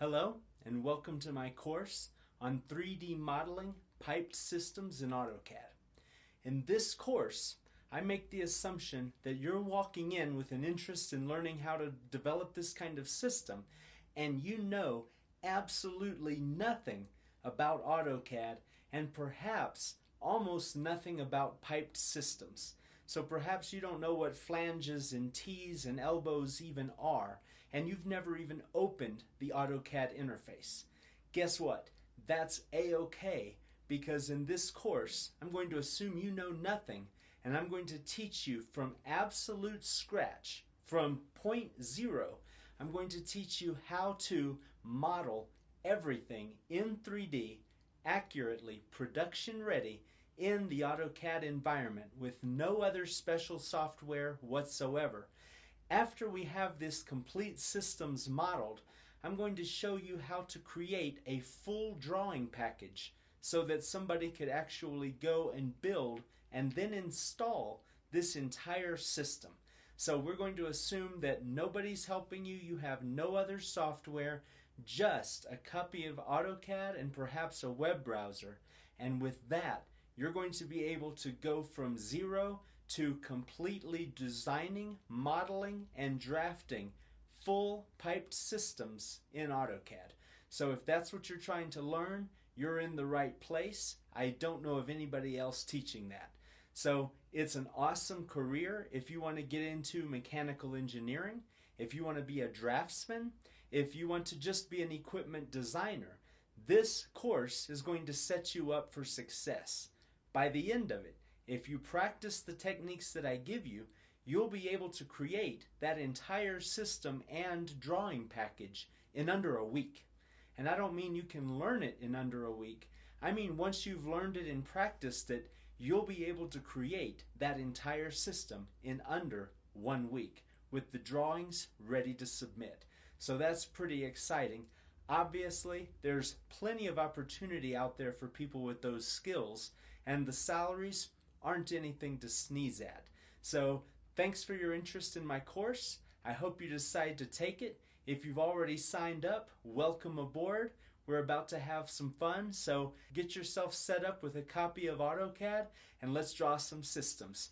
Hello, and welcome to my course on 3D modeling piped systems in AutoCAD. In this course, I make the assumption that you're walking in with an interest in learning how to develop this kind of system, and you know absolutely nothing about AutoCAD and perhaps almost nothing about piped systems. So perhaps you don't know what flanges and T's and elbows even are, and you've never even opened the AutoCAD interface. Guess what? That's A-OK, because in this course, I'm going to assume you know nothing, and I'm going to teach you from absolute scratch, from point zero. I'm going to teach you how to model everything in 3D, accurately, production ready, in the AutoCAD environment with no other special software whatsoever. After we have this complete systems modeled, I'm going to show you how to create a full drawing package so that somebody could actually go and build and then install this entire system. So we're going to assume that nobody's helping you, you have no other software, just a copy of AutoCAD and perhaps a web browser. And with that, you're going to be able to go from zero to completely designing, modeling, and drafting full piped systems in AutoCAD. So if that's what you're trying to learn, you're in the right place. I don't know of anybody else teaching that. So it's an awesome career if you want to get into mechanical engineering, if you want to be a draftsman, if you want to just be an equipment designer. This course is going to set you up for success. By the end of it, if you practice the techniques that I give you, you'll be able to create that entire system and drawing package in under a week. And I don't mean you can learn it in under a week. I mean once you've learned it and practiced it, you'll be able to create that entire system in under 1 week with the drawings ready to submit. So that's pretty exciting. Obviously, there's plenty of opportunity out there for people with those skills, and the salaries aren't anything to sneeze at. So, thanks for your interest in my course. I hope you decide to take it. If you've already signed up, welcome aboard. We're about to have some fun, so get yourself set up with a copy of AutoCAD and let's draw some systems.